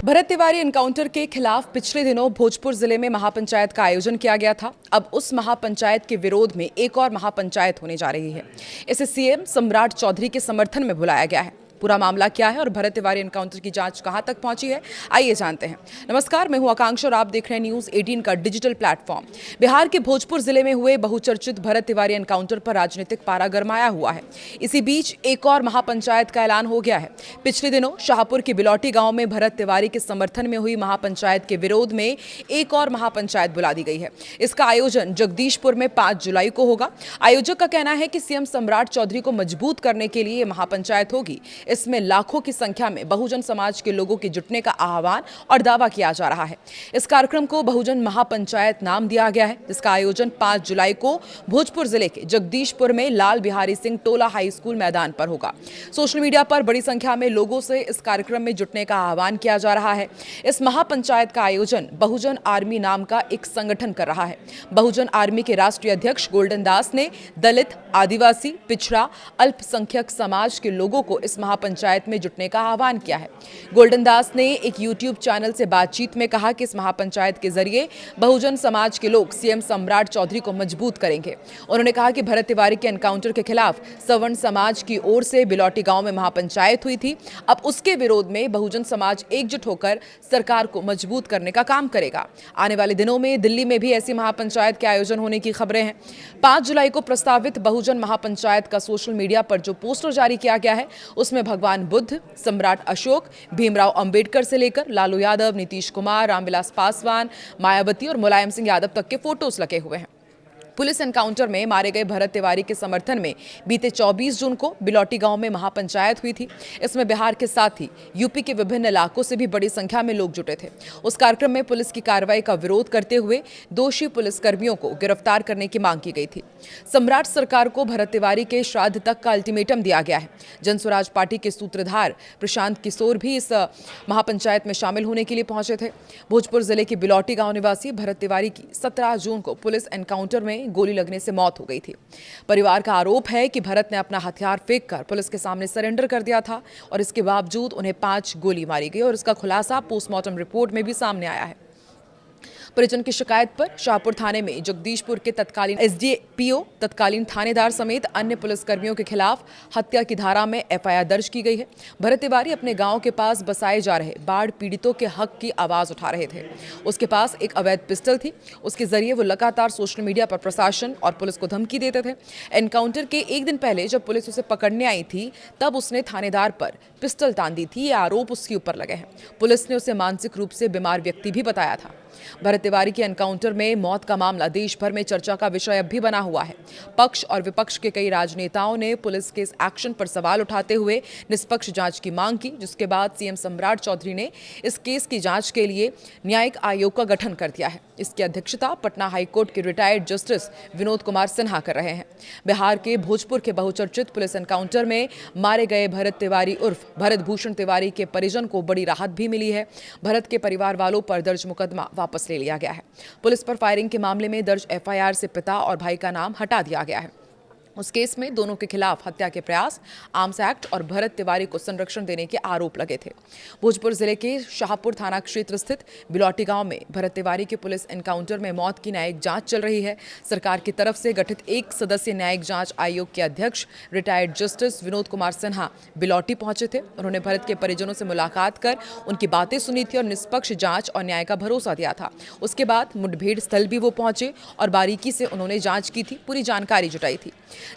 Bharat Tiwari encounter के खिलाफ पिछले दिनों भोजपुर जिले में महापंचायत का आयोजन किया गया था। अब उस महापंचायत के विरोध में एक और महापंचायत होने जा रही है। इसे सीएम सम्राट चौधरी के समर्थन में बुलाया गया है। पूरा मामला क्या है और भरत तिवारी एनकाउंटर की जांच कहां तक पहुंची है, आइए जानते हैं। नमस्कार, मैं हूं आकांक्षा और आप देख रहे हैं न्यूज 18 का डिजिटल प्लेटफॉर्म। बिहार के भोजपुर जिले में हुए बहुचर्चित भरत तिवारी एनकाउंटर पर राजनीतिक पारा गरमाया हुआ है। इसी बीच एक और महापंचायत का ऐलान हो गया है। पिछले दिनों शाहपुर के बिलौटी गांव में भरत तिवारी के समर्थन में हुई महापंचायत के विरोध में एक और महापंचायत बुला दी गई है। इसका आयोजन जगदीशपुर में 5 जुलाई को होगा। आयोजक का कहना है कि सीएम सम्राट चौधरी को मजबूत करने के लिए महापंचायत होगी। इसमें लाखों की संख्या में बहुजन समाज के लोगों के जुटने का आह्वान और दावा किया जा रहा है। इस कार्यक्रम को बहुजन महापंचायत नाम दिया गया है, जिसका आयोजन 5 जुलाई को भोजपुर जिले के जगदीशपुर में लाल बिहारी सिंह टोला हाई स्कूल मैदान पर होगा। सोशल मीडिया पर बड़ी संख्या में लोगों से इस कार्यक्रम में जुटने का आह्वान किया जा रहा है। इस महापंचायत का आयोजन बहुजन आर्मी नाम का एक संगठन कर रहा है। बहुजन आर्मी के राष्ट्रीय अध्यक्ष गोल्डन दास ने दलित, आदिवासी, पिछड़ा, अल्पसंख्यक समाज के लोगों को इस महापंचायत में जुटने का आह्वान किया है। गोल्डन दास ने एक यूट्यूब चैनल से बातचीत में कहा कि इस महापंचायत के जरिए बहुजन समाज के लोग सीएम सम्राट चौधरी को मजबूत करेंगे। उन्होंने कहा कि भरत तिवारी के एनकाउंटर के खिलाफ सवर्ण समाज की ओर से बिलौटी गांव में महापंचायत हुई थी। अब उसके विरोध में बहुजन समाज एकजुट होकर सरकार को मजबूत करने का काम करेगा। आने वाले दिनों में दिल्ली में भी ऐसी महापंचायत के आयोजन होने की खबरें हैं। 5 जुलाई को प्रस्तावित बहुजन महापंचायत का सोशल मीडिया पर जो पोस्टर जारी किया गया है, उसमें भगवान बुद्ध, सम्राट अशोक, भीमराव अंबेडकर से लेकर लालू यादव, नीतीश कुमार, रामविलास पासवान, मायावती और मुलायम सिंह यादव तक के फोटोज लगे हुए हैं। पुलिस एनकाउंटर में मारे गए भरत तिवारी के समर्थन में बीते 24 जून को बिलौटी गांव में महापंचायत हुई थी। इसमें बिहार के साथ ही यूपी के विभिन्न इलाकों से भी बड़ी संख्या में लोग जुटे थे। उस कार्यक्रम में पुलिस की कार्रवाई का विरोध करते हुए दोषी पुलिसकर्मियों को गिरफ्तार करने की मांग की गई थी। सम्राट सरकार को भरत तिवारी के श्राद्ध तक का अल्टीमेटम दिया गया है। जनस्वराज पार्टी के सूत्रधार प्रशांत किशोर भी इस महापंचायत में शामिल होने के लिए पहुंचे थे। भोजपुर जिले के बिलौटी गांव निवासी भरत तिवारी की 17 जून को पुलिस एनकाउंटर में गोली लगने से मौत हो गई थी। परिवार का आरोप है कि भरत ने अपना हथियार फेंककर पुलिस के सामने सरेंडर कर दिया था और इसके बावजूद उन्हें 5 गोली मारी गई और इसका खुलासा पोस्टमार्टम रिपोर्ट में भी सामने आया है। परिजन की शिकायत पर शाहपुर थाने में जगदीशपुर के तत्कालीन एसडीपीओ, तत्कालीन थानेदार समेत अन्य पुलिसकर्मियों के खिलाफ हत्या की धारा में एफआईआर दर्ज की गई है। भरत तिवारी अपने गांव के पास बसाए जा रहे बाढ़ पीड़ितों के हक की आवाज उठा रहे थे। उसके पास एक अवैध पिस्टल थी। उसके जरिए वो लगातार सोशल मीडिया पर प्रशासन और पुलिस को धमकी देते थे। एनकाउंटर के एक दिन पहले जब पुलिस उसे पकड़ने आई थी, तब उसने थानेदार पर पिस्टल तान दी थी। ये आरोप उसके ऊपर लगे हैं। पुलिस ने उसे मानसिक रूप से बीमार व्यक्ति भी बताया था। भरत तिवारी के एनकाउंटर में मौत का मामला देश भर में चर्चा का विषय अब भी बना हुआ है। पक्ष और विपक्ष के कई राजनेताओं ने पुलिस के इस एक्शन पर सवाल उठाते हुए निष्पक्ष जांच की मांग की, जिसके बाद सीएम सम्राट चौधरी ने इस केस की जांच के लिए न्यायिक आयोग का गठन कर दिया है। इसकी अध्यक्षता पटना हाईकोर्ट के रिटायर्ड जस्टिस विनोद कुमार सिन्हा कर रहे हैं। बिहार के भोजपुर के बहुचर्चित पुलिस एनकाउंटर में मारे गए भरत तिवारी उर्फ भरत भूषण तिवारी के परिजन को बड़ी राहत भी मिली है। भरत के परिवार वालों पर दर्ज मुकदमा वापस ले लिया गया है। पुलिस पर फायरिंग के मामले में दर्ज एफआईआर से पिता और भाई का नाम हटा दिया गया है। उस केस में दोनों के खिलाफ हत्या के प्रयास, आर्म्स एक्ट और भरत तिवारी को संरक्षण देने के आरोप लगे थे। भोजपुर जिले के शाहपुर थाना क्षेत्र स्थित बिलौटी गांव में भरत तिवारी के पुलिस एनकाउंटर में मौत की न्यायिक जांच चल रही है। सरकार की तरफ से गठित 1 सदस्यीय न्यायिक जांच आयोग के अध्यक्ष रिटायर्ड जस्टिस विनोद कुमार सिन्हा बिलौटी पहुंचे थे। उन्होंने भरत के परिजनों से मुलाकात कर उनकी बातें सुनी थी और निष्पक्ष जांच और न्याय का भरोसा दिया था। उसके बाद मुठभेड़ स्थल भी वो पहुंचे और बारीकी से उन्होंने जांच की थी, पूरी जानकारी जुटाई थी।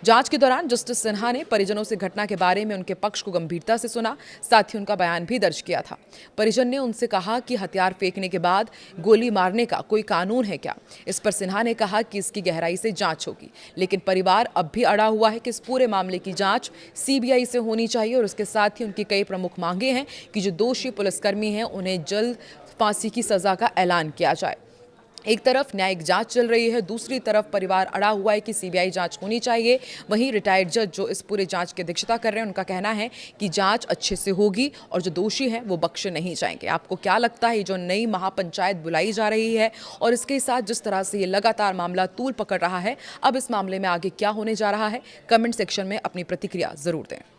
जांच के दौरान जस्टिस सिन्हा ने परिजनों से घटना के बारे में उनके पक्ष को गंभीरता से सुना, साथ ही उनका बयान भी दर्ज किया था। परिजन ने उनसे कहा कि हथियार फेंकने के बाद गोली मारने का कोई कानून है क्या। इस पर सिन्हा ने कहा कि इसकी गहराई से जांच होगी, लेकिन परिवार अब भी अड़ा हुआ है कि इस पूरे मामले की जांच सीबीआई से होनी चाहिए और उसके साथ ही उनकी कई प्रमुख मांगे हैं कि जो दोषी पुलिसकर्मी हैं उन्हें जल्द फांसी की सजा का ऐलान किया जाए। एक तरफ न्यायिक जांच चल रही है, दूसरी तरफ परिवार अड़ा हुआ है कि सीबीआई जांच होनी चाहिए। वहीं रिटायर्ड जज जो इस पूरे जांच की अध्यक्षता कर रहे हैं, उनका कहना है कि जांच अच्छे से होगी और जो दोषी हैं वो बख्शे नहीं जाएंगे। आपको क्या लगता है जो नई महापंचायत बुलाई जा रही है और इसके साथ जिस तरह से ये लगातार मामला तूल पकड़ रहा है, अब इस मामले में आगे क्या होने जा रहा है? कमेंट सेक्शन में अपनी प्रतिक्रिया जरूर दें।